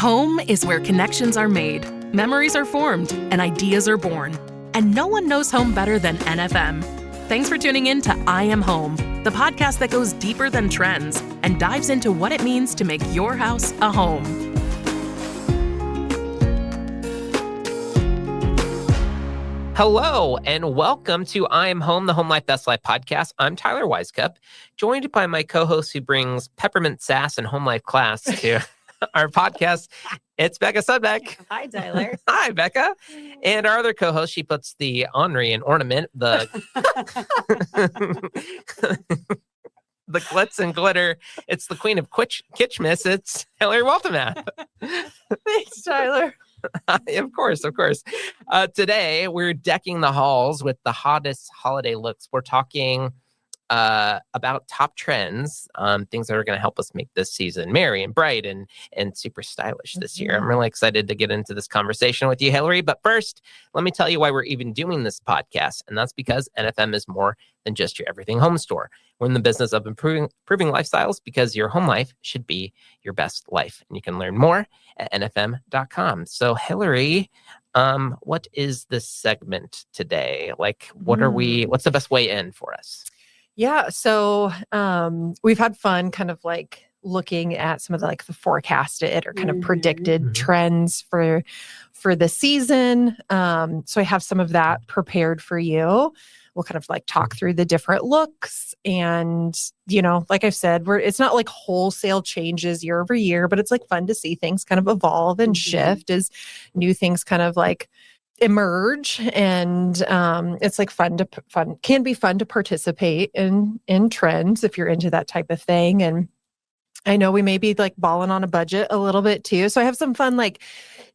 Home is where connections are made, memories are formed, and ideas are born. And no one knows home better than NFM. Thanks for tuning in to I Am Home, the podcast that goes deeper than trends and dives into what it means to make your house a home. Hello, and welcome to I Am Home, the Home Life Best Life podcast. I'm Tyler Wisecup, joined by my co-host who brings peppermint sass and home life class to our podcast. It's Becca Sudbeck. Hi, Tyler. Hi, Becca. And our other co-host, she puts the ornery and ornament, the the glitz and glitter. It's the queen of Kitschmas. It's Hilary Woltemath. Thanks, Tyler. Of course. Today, we're decking the halls with the hottest holiday looks. We're talking about top trends, things that are going to help us make this season merry and bright and super stylish this year. I'm really excited to get into this conversation with you, Hilary. But first, let me tell you why we're even doing this podcast. And that's because NFM is more than just your everything home store. We're in the business of improving lifestyles because your home life should be your best life. And you can learn more at nfm.com. So, Hilary, what is this segment today? Like, what's the best way in for us? Yeah, so we've had fun kind of like looking at some of the forecasted or kind of predicted trends for the season. So I have some of that prepared for you. We'll kind of talk through the different looks, and like I've said, it's not like wholesale changes year over year, but it's fun to see things kind of evolve and shift as new things kind of emerge, and it's can be fun to participate in trends if you're into that type of thing. And I know we may be balling on a budget a little bit too, so I have some fun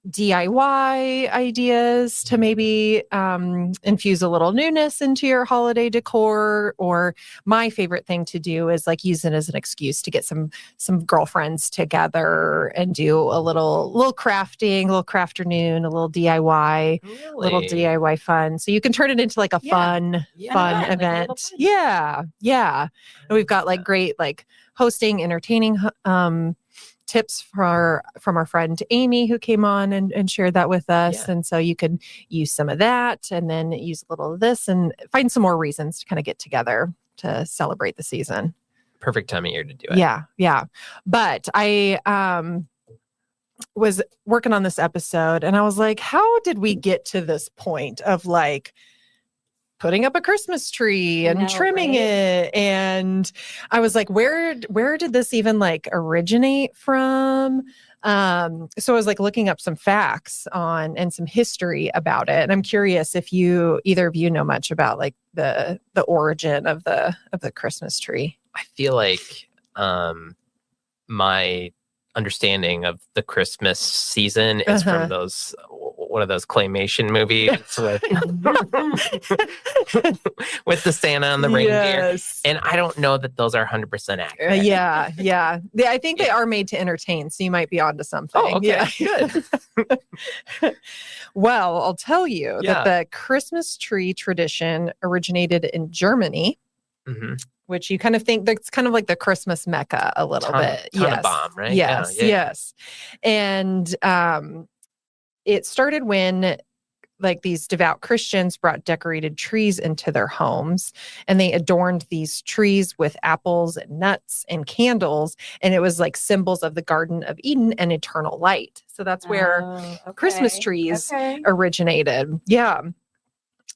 DIY ideas to maybe infuse a little newness into your holiday decor. Or my favorite thing to do is use it as an excuse to get some girlfriends together and do a little crafting, a little crafternoon, a little DIY, little DIY fun. So you can turn it into a fun event. Yeah. And we've got great hosting, entertaining tips from our friend Amy, who came on and shared that with us. Yeah. And so you could use some of that and then use a little of this and find some more reasons to kind of get together to celebrate the season. Perfect time of year to do it. Yeah. But I was working on this episode and I was like, how did we get to this point of putting up a Christmas tree and trimming it? And I was like, where did this even originate from? So I was looking up some facts and some history about it. And I'm curious if either of you know much about the origin of the Christmas tree. I feel like my understanding of the Christmas season is from one of those claymation movies with the Santa and the reindeer. Yes. And I don't know that those are 100% accurate. Yeah. I think they are made to entertain, so you might be onto something. Oh, okay. Yeah. Good. Well, I'll tell you that the Christmas tree tradition originated in Germany. Mm-hmm. Which you kind of think that's kind of like the Christmas Mecca a little bit. Tannenbaum, right? Yes. And it started when these devout Christians brought decorated trees into their homes, and they adorned these trees with apples and nuts and candles. And it was symbols of the Garden of Eden and eternal light. So that's where Christmas trees originated. Yeah.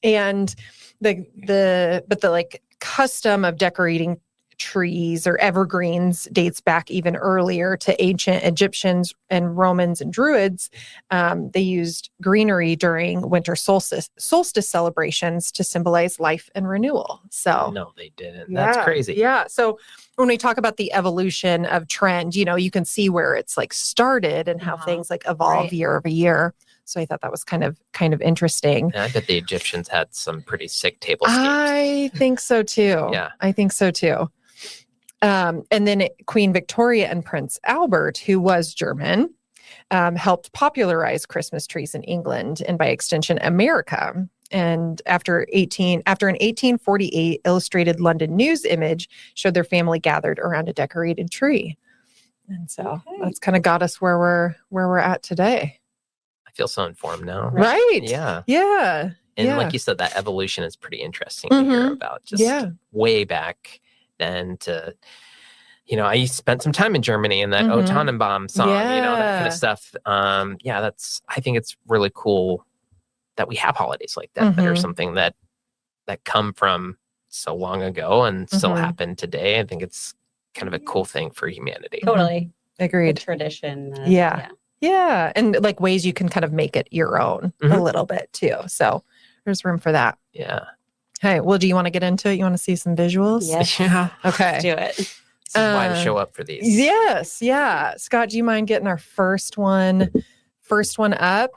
And the custom of decorating trees or evergreens dates back even earlier to ancient Egyptians and Romans and Druids. They used greenery during winter solstice celebrations to symbolize life and renewal. So no, they didn't. That's crazy. Yeah. So when we talk about the evolution of trend, you can see where it's started and how things evolve year over year. So I thought that was kind of interesting. And I bet the Egyptians had some pretty sick tablescapes. I think so too. Yeah. I think so too. And then Queen Victoria and Prince Albert, who was German, helped popularize Christmas trees in England and by extension, America. And after an 1848 illustrated London news image showed their family gathered around a decorated tree. And so that's kind of got us where we're at today. I feel so informed now. Right. Yeah. Yeah. And like you said, that evolution is pretty interesting to hear about. Just way back then to, I spent some time in Germany and that O Tannenbaum song, that kind of stuff. I think it's really cool that we have holidays like that that are something that come from so long ago and still happen today. I think it's kind of a cool thing for humanity. Totally. Agreed. The tradition. Yeah. And like ways you can kind of make it your own a little bit too. So there's room for that. Yeah. Hey, well, do you want to get into it? You want to see some visuals? Yes. Yeah. Okay. Let's do it. This is why I show up for these. Yes. Yeah. Scott, do you mind getting our first one up?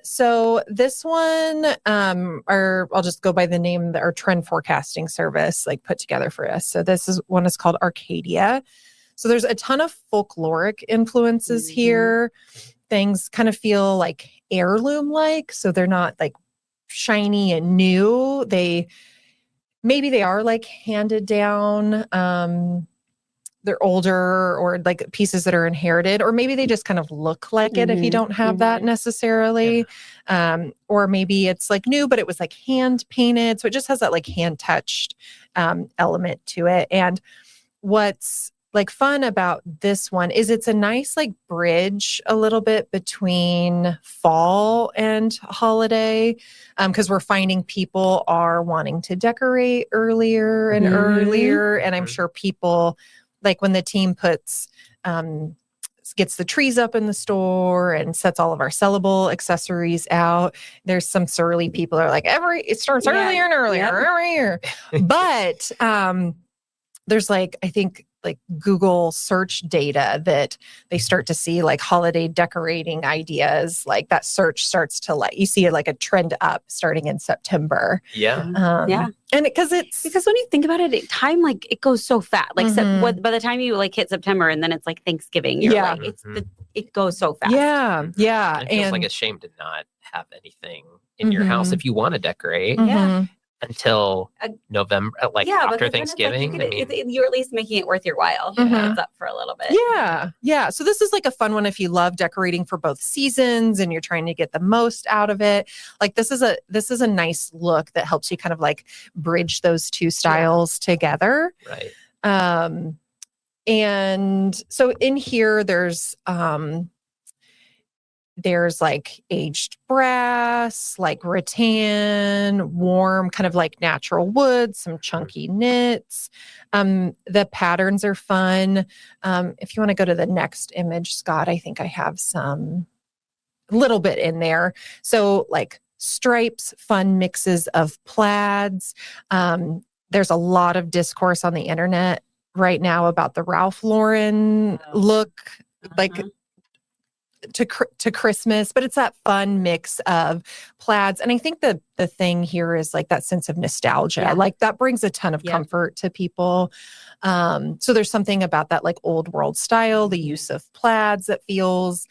So this one, I'll just go by the name that our trend forecasting service like put together for us. So one is called Arcadia. So there's a ton of folkloric influences here. Things kind of feel like heirloom like, so they're not like shiny and new. Maybe they are like handed down. They're older or like pieces that are inherited, or maybe they just kind of look like it if you don't have that necessarily. Or maybe it's like new, but it was like hand painted. So it just has that like hand touched element to it. And what's like fun about this one is it's a nice like bridge a little bit between fall and holiday, because we're finding people are wanting to decorate earlier and earlier. And I'm sure people, like when the team gets the trees up in the store and sets all of our sellable accessories out, there's some surly people are like, it starts earlier and earlier every year. But there's like, I think like Google search data that they start to see like holiday decorating ideas, like that search starts to you see like a trend up starting in September. Yeah. And because when you think about it, time like it goes so fast. Like by the time you like hit September and then it's like Thanksgiving, you're like it goes so fast. Yeah. It feels like a shame to not have anything in your house if you want to decorate. Until November, after Thinksgiving. You're at least making it worth your while. It's up for a little bit. Yeah. So this is like a fun one if you love decorating for both seasons and you're trying to get the most out of it. Like this is a nice look that helps you kind of like bridge those two styles together. Right. And so in here there's like aged brass, like rattan, warm, kind of like natural wood, some chunky knits. The patterns are fun. If you want to go to the next image, Scott, I think I have some little bit in there. So like stripes, fun mixes of plaids. There's a lot of discourse on the internet right now about the Ralph Lauren look, like to Christmas, but it's that fun mix of plaids. And I think the thing here is like that sense of nostalgia, like that brings a ton of comfort to people. So there's something about that like old world style, the use of plaids that feels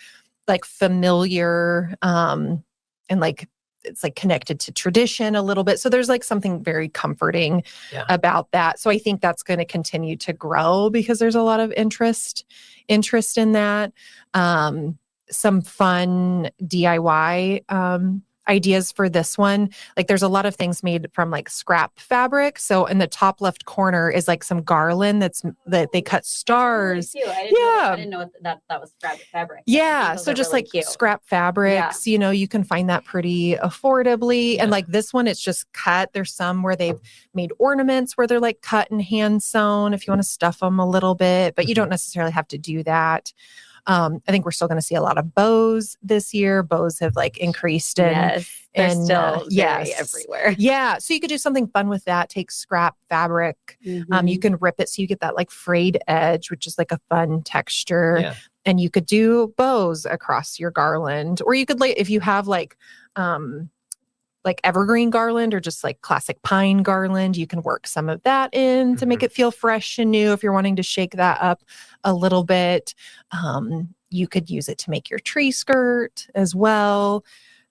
like familiar, and like it's like connected to tradition a little bit. So there's like something very comforting about that. So I think that's going to continue to grow because there's a lot of interest in that. Some fun DIY ideas for this one. Like there's a lot of things made from like scrap fabric. So in the top left corner is like some garland that they cut stars. I didn't know that was scrap fabric. Yeah. So just really like cute scrap fabrics, you can find that pretty affordably. And like this one, it's just cut. There's some where they've made ornaments where they're like cut and hand sewn if you want to stuff them a little bit, but you don't necessarily have to do that. I think we're still going to see a lot of bows this year. Bows have like increased they're still everywhere. Yeah. So you could do something fun with that. Take scrap fabric. You can rip it so you get that like frayed edge, which is like a fun texture. Yeah. And you could do bows across your garland, or you could if you have like evergreen garland or just like classic pine garland, you can work some of that in to make it feel fresh and new. If you're wanting to shake that up a little bit, you could use it to make your tree skirt as well.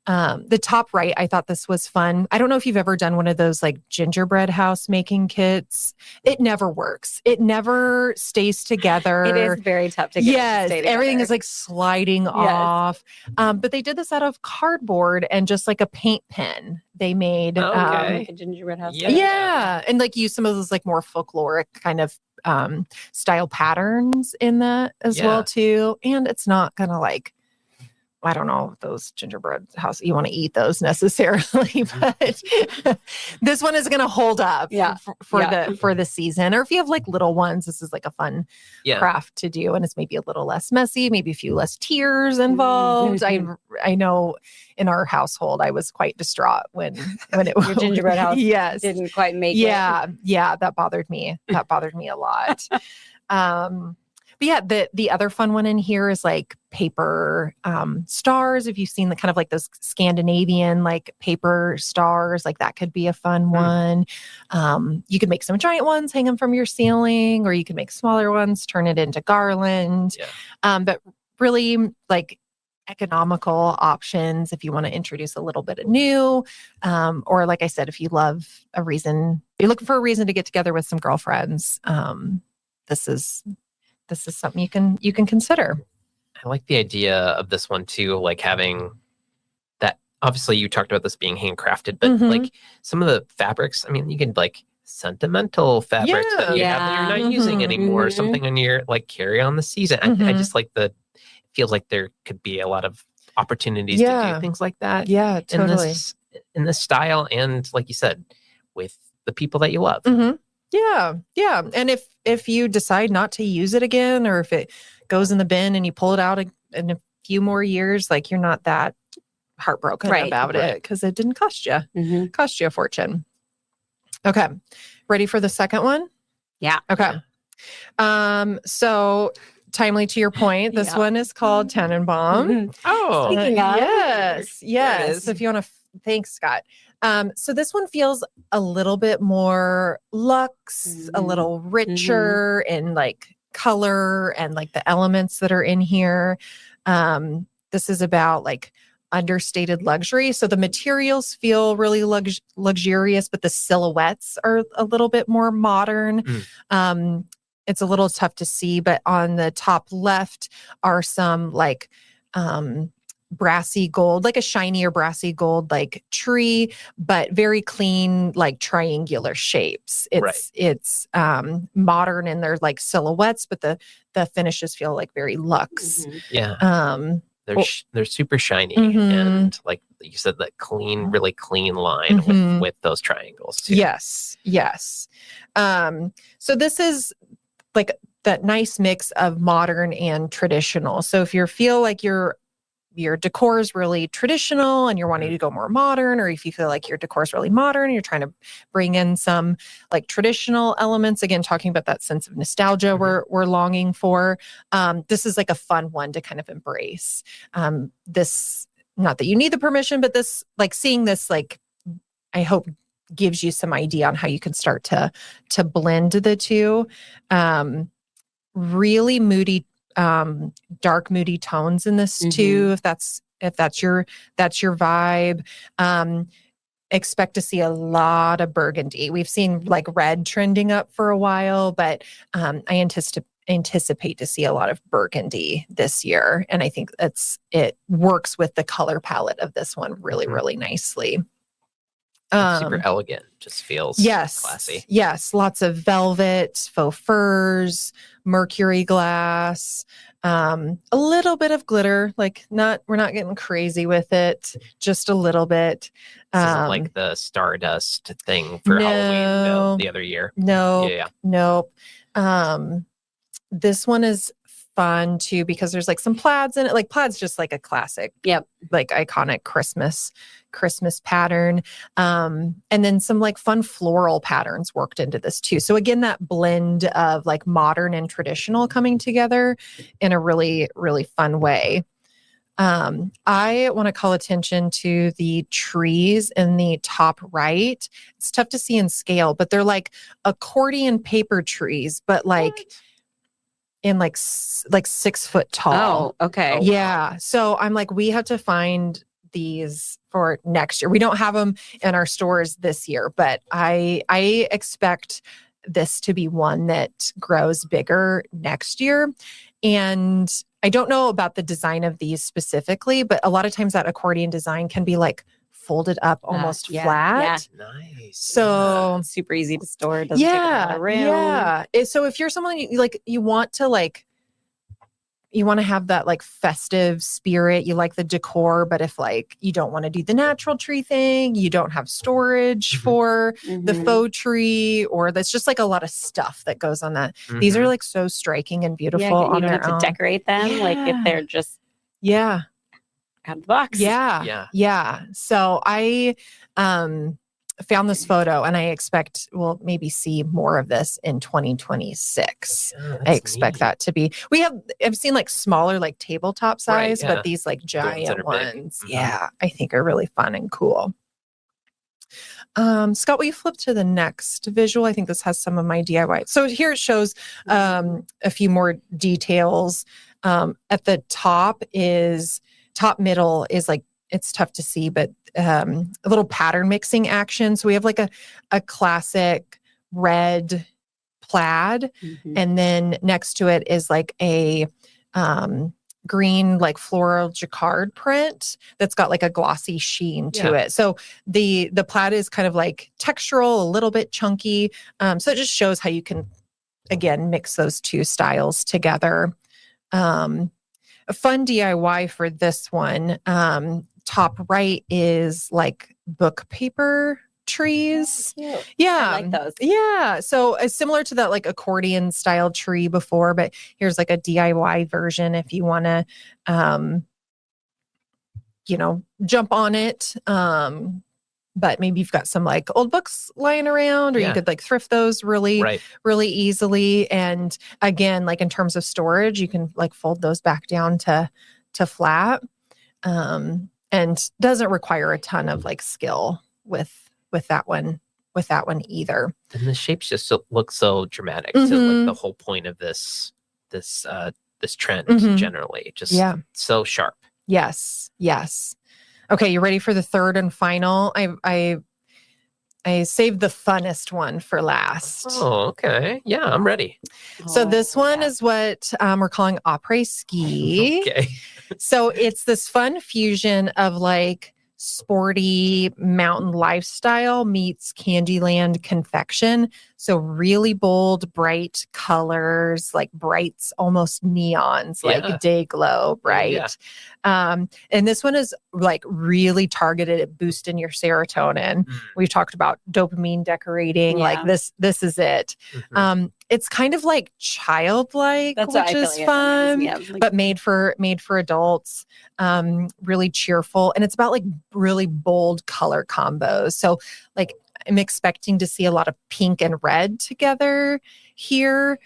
The top right, I thought this was fun. I don't know if you've ever done one of those like gingerbread house making kits. It never works. It never stays together. It is very tough to get it to stay together. Everything is like sliding off. But they did this out of cardboard and just like a paint pen they made. Like a gingerbread house. Yeah. And like use some of those like more folkloric kind of style patterns in that as well too. And it's not gonna like, I don't know, those gingerbread house, you want to eat those necessarily, but this one is going to hold up for the season. Or if you have like little ones, this is like a fun craft to do. And it's maybe a little less messy, maybe a few less tears involved. I know in our household, I was quite distraught when it Your gingerbread house didn't quite make it. Yeah, that bothered me. That bothered me a lot. But yeah, the other fun one in here is like paper stars. If you've seen the kind of like those Scandinavian like paper stars, like that could be a fun one. You could make some giant ones, hang them from your ceiling, or you could make smaller ones, turn it into garland. But really like economical options if you want to introduce a little bit of new, or like I said, if you love you're looking for a reason to get together with some girlfriends. This is something you can consider. I like the idea of this one too, like having that. Obviously, you talked about this being handcrafted, but like some of the fabrics. I mean, you can like sentimental fabrics that you have that you're not using anymore. Something on your like carry on the season. I just like it feels like there could be a lot of opportunities to do things like that. Yeah, totally. In this style, and like you said, with the people that you love. Yeah. And if you decide not to use it again, or if it goes in the bin and you pull it out in a few more years, like you're not that heartbroken about it because it didn't cost you. Cost you a fortune. Okay. Ready for the second one? Yeah. Okay. So timely to your point, this one is called Tannenbaum. Oh, yes. If you want to, thanks, Scott. So this one feels a little bit more luxe, a little richer in like color and like the elements that are in here. This is about like understated luxury. So the materials feel really luxurious, but the silhouettes are a little bit more modern. It's a little tough to see, but on the top left are some like brassy gold, like a shinier brassy gold, like tree, but very clean, like triangular shapes. It's modern in their like silhouettes, but the finishes feel like very luxe. They're super shiny and like you said, that clean, really clean line with those triangles too. Yes. So this is like that nice mix of modern and traditional. So if you feel like your decor is really traditional and you're wanting to go more modern, or if you feel like your decor is really modern and you're trying to bring in some like traditional elements, again, talking about that sense of nostalgia we're longing for, this is like a fun one to kind of embrace. This, not that you need the permission, but this, like seeing this, like, I hope gives you some idea on how you can start to blend the two. Really moody, dark moody tones in this too, if that's your vibe. Expect to see a lot of burgundy. We've seen like red trending up for a while, but I anticipate to see a lot of burgundy this year, and I think it works with the color palette of this one really, really nicely. Super elegant, just feels classy. Yes, lots of velvet, faux furs, mercury glass, a little bit of glitter, like we're not getting crazy with it, just a little bit. This isn't like the stardust thing for Halloween the other year. Nope. This one is fun too because there's like some plaids in it. Like plaid's just like a classic, like iconic Christmas pattern. And then some like fun floral patterns worked into this too. So again, that blend of like modern and traditional coming together in a really, really fun way. I want to call attention to the trees in the top right. It's tough to see in scale, but they're like accordion paper trees, but like in like 6 foot tall. Oh, okay. Yeah. So I'm like, we have to find these for next year. We don't have them in our stores this year, but I expect this to be one that grows bigger next year. And I don't know about the design of these specifically, but a lot of times that accordion design can be like folded up almost flat. Yeah. Nice. So super easy to store. Doesn't take up a lot of room. Yeah. So if you're someone you want to have that like festive spirit, you like the decor, but if like you don't want to do the natural tree thing, you don't have storage for the faux tree, or that's just like a lot of stuff that goes on that. These are like so striking and beautiful on you don't their have to decorate them like if they're just out of the box. Yeah. So I found this photo and I expect we'll maybe see more of this in 2026. I expect that to be, I've seen like smaller, like tabletop size, but these like giant ones, I think are really fun and cool. Scott, will you flip to the next visual? I think this has some of my DIY. So here it shows a few more details. At the top middle is like, it's tough to see, but a little pattern mixing action. So we have like a classic red plaid. And then next to it is like a green, like floral jacquard print that's got like a glossy sheen to it. So the plaid is kind of like textural, a little bit chunky. So it just shows how you can, again, mix those two styles together. A fun DIY for this one, top right is like book paper trees. Yeah. I like those. Yeah. So similar to that like accordion style tree before, but here's like a DIY version if you want to, jump on it. But maybe you've got some like old books lying around, or you could like thrift those really easily. And again, like in terms of storage, you can like fold those back down to flat. And doesn't require a ton of like skill with that one either. And the shapes just look so dramatic to like the whole point of this trend generally. Just so sharp. Yes. Okay, you ready for the third and final? I saved the funnest one for last. Oh, okay. Yeah, I'm ready. So this one is what we're calling Après Ski. Okay. So it's this fun fusion of like sporty mountain lifestyle meets Candyland confection. So really bold, bright colors, like brights, almost neons, like day glow bright. And this one is like really targeted at boosting your serotonin. We've talked about dopamine decorating. Like this is it. It's kind of like childlike, which is fun, but made for adults. Really cheerful, and it's about like really bold color combos. So like I'm expecting to see a lot of pink and red together here,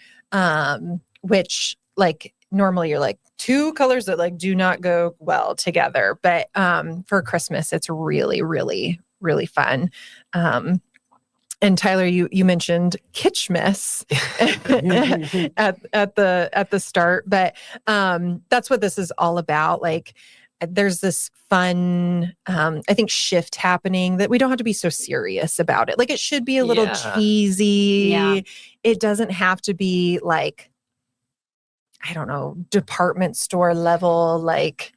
which like normally you're like two colors that like do not go well together. But for Christmas, it's really, really, really fun. And Tyler, you mentioned Kitschmas at the start, but that's what this is all about. Like, there's this fun, I think, shift happening that we don't have to be so serious about it. Like, it should be a little cheesy. Yeah. It doesn't have to be like, I don't know, department store level, like,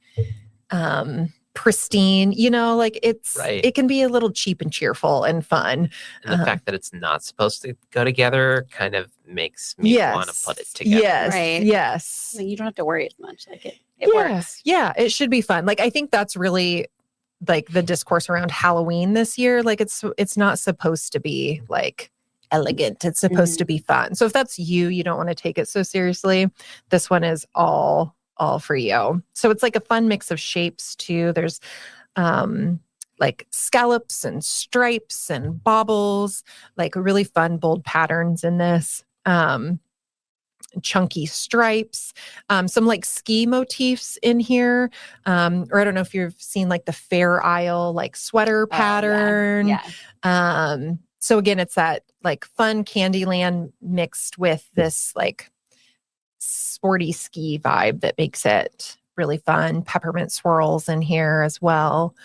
pristine, like it can be a little cheap and cheerful and fun. And the fact that it's not supposed to go together kind of makes me want to put it together. Yes. You don't have to worry as much. Like it works. Yeah, it should be fun. Like, I think that's really like the discourse around Halloween this year. Like, it's not supposed to be like elegant. It's supposed to be fun. So if that's you don't want to take it so seriously, this one is all for you. So it's like a fun mix of shapes too. There's like scallops and stripes and baubles, like really fun, bold patterns in this. Chunky stripes, some like ski motifs in here. Or I don't know if you've seen like the Fair Isle, like sweater pattern. So again, it's that like fun Candyland mixed with this like sporty ski vibe that makes it really fun. Peppermint swirls in here as well.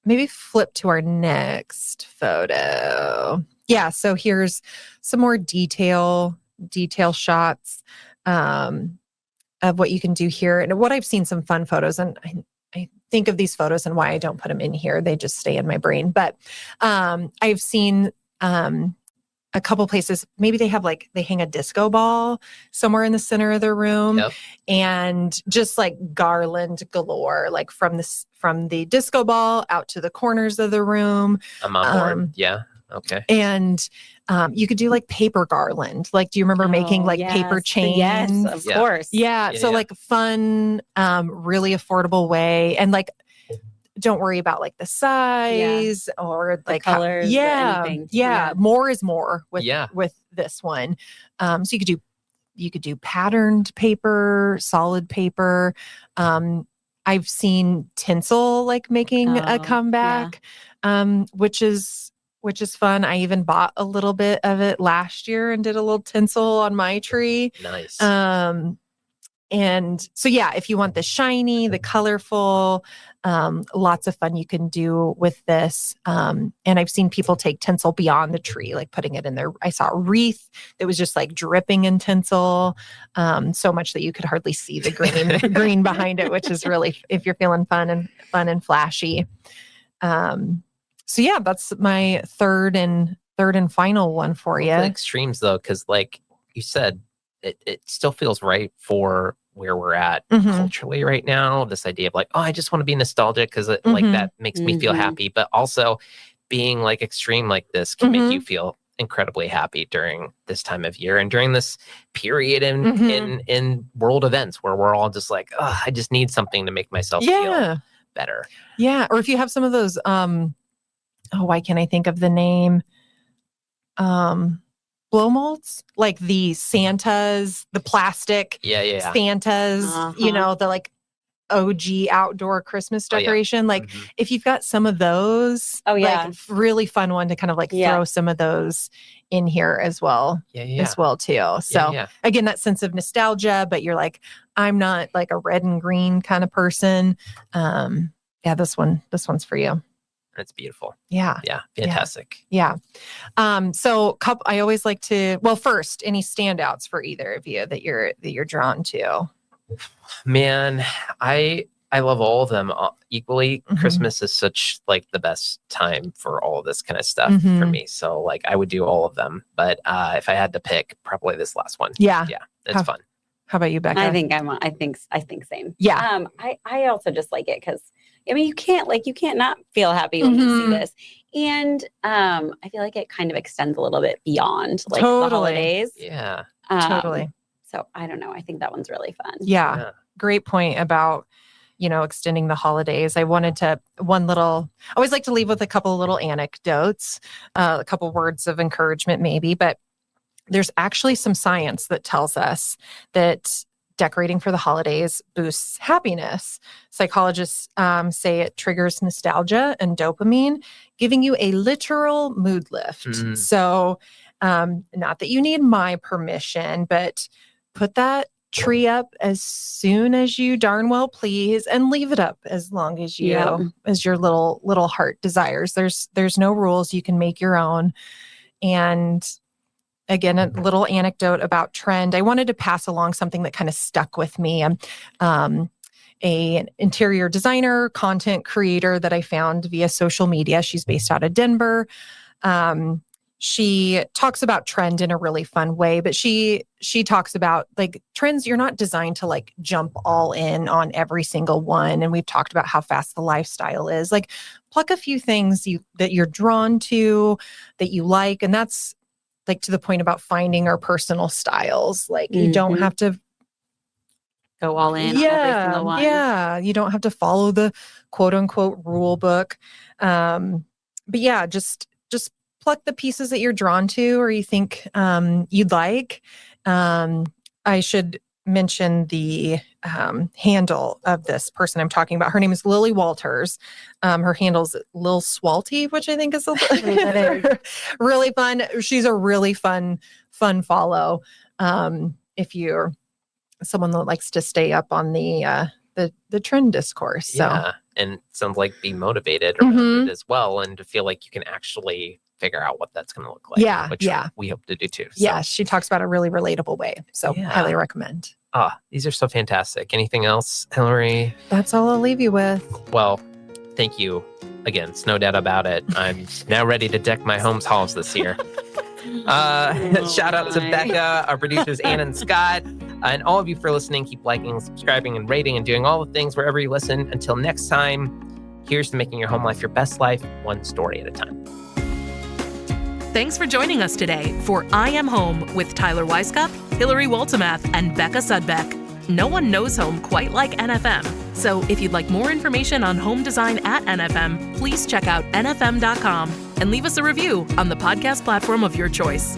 Maybe flip to our next photo. Yeah, so here's some more detail shots of what you can do here. And what I've seen some fun photos, and I think of these photos and why I don't put them in here. They just stay in my brain. But I've seen a couple places, maybe they hang a disco ball somewhere in the center of their room. Yep. And just like garland galore, like from the disco ball out to the corners of the room. I'm on board. Yeah. Okay. And you could do like paper garland. Like, do you remember making like paper chains? Yes, of course. Yeah. So like fun, really affordable way. And like, don't worry about like the size or like the colors. Anything. Yeah. More is more with this one. So you could do patterned paper, solid paper. I've seen tinsel like making a comeback, which is fun. I even bought a little bit of it last year and did a little tinsel on my tree. Nice. And so, yeah, if you want the shiny, the colorful, lots of fun you can do with this. And I've seen people take tinsel beyond the tree, like putting it in there. I saw a wreath that was just like dripping in tinsel, so much that you could hardly see the green behind it, which is really, if you're feeling fun and flashy. So yeah, that's my third and final one for you. Extremes though, because like you said, it still feels right for where we're at culturally right now. This idea of like, oh, I just want to be nostalgic because like that makes me feel happy. But also being like extreme like this can make you feel incredibly happy during this time of year and during this period in world events where we're all just like, oh, I just need something to make myself feel better. Yeah. Or if you have some of those, why can't I think of the name? Blow molds, like the Santas, the plastic Santas, the like OG outdoor Christmas decoration. Like if you've got some of those, like really fun one to kind of like throw some of those in here as well, as well too. So again, that sense of nostalgia, but you're like, I'm not like a red and green kind of person. This one's for you. It's beautiful. Yeah. Yeah. Fantastic. Yeah. So I always like to, first, any standouts for either of you that you're drawn to? Man, I love all of them equally. Christmas is such like the best time for all of this kind of stuff for me. So like I would do all of them, but if I had to pick, probably this last one. Yeah. It's fun. How about you, Becca? I think same. Yeah. I also just like it because I mean, you can't not feel happy when you see this. And I feel like it kind of extends a little bit beyond like the holidays. Yeah. Totally. So I don't know. I think that one's really fun. Yeah. Great point about, extending the holidays. I always like to leave with a couple of little anecdotes, a couple words of encouragement maybe, but there's actually some science that tells us that decorating for the holidays boosts happiness. Psychologists say it triggers nostalgia and dopamine, giving you a literal mood lift. So not that you need my permission, but put that tree up as soon as you darn well please and leave it up as long as as your little heart desires. There's no rules. You can make your own. And again, a little anecdote about trend. I wanted to pass along something that kind of stuck with me. An interior designer, content creator that I found via social media. She's based out of Denver. She talks about trend in a really fun way, but she talks about like trends. You're not designed to like jump all in on every single one. And we've talked about how fast the lifestyle is. Like pluck a few things that you're drawn to, that you like, and that's like to the point about finding our personal styles. Like you don't have to go all in on every single one. Yeah. You don't have to follow the quote unquote rule book. But yeah, just pluck the pieces that you're drawn to or you think you'd like. I should mention the handle of this person I'm talking about. Her name is Lily Walters. Her handle's Lil Swalty, which I think is really fun. She's a really fun follow. If you're someone that likes to stay up on the trend discourse. So. Yeah, and sounds like be motivated around it as well, and to feel like you can actually figure out what that's going to look like. Yeah, which we hope to do too. So. Yeah, she talks about a really relatable way. So highly recommend. These are so fantastic. Anything else, Hilary? That's all I'll leave you with. Well, thank you again. It's no doubt about it. I'm now ready to deck my home's halls this year. Shout out to Becca, our producers, Ann and Scott, and all of you for listening. Keep liking, subscribing, and rating, and doing all the things wherever you listen. Until next time, here's to making your home life your best life, one story at a time. Thanks for joining us today for I Am Home with Tyler Wisecup, Hilary Woltemath, and Becca Sudbeck. No one knows home quite like NFM. So if you'd like more information on home design at NFM, please check out nfm.com and leave us a review on the podcast platform of your choice.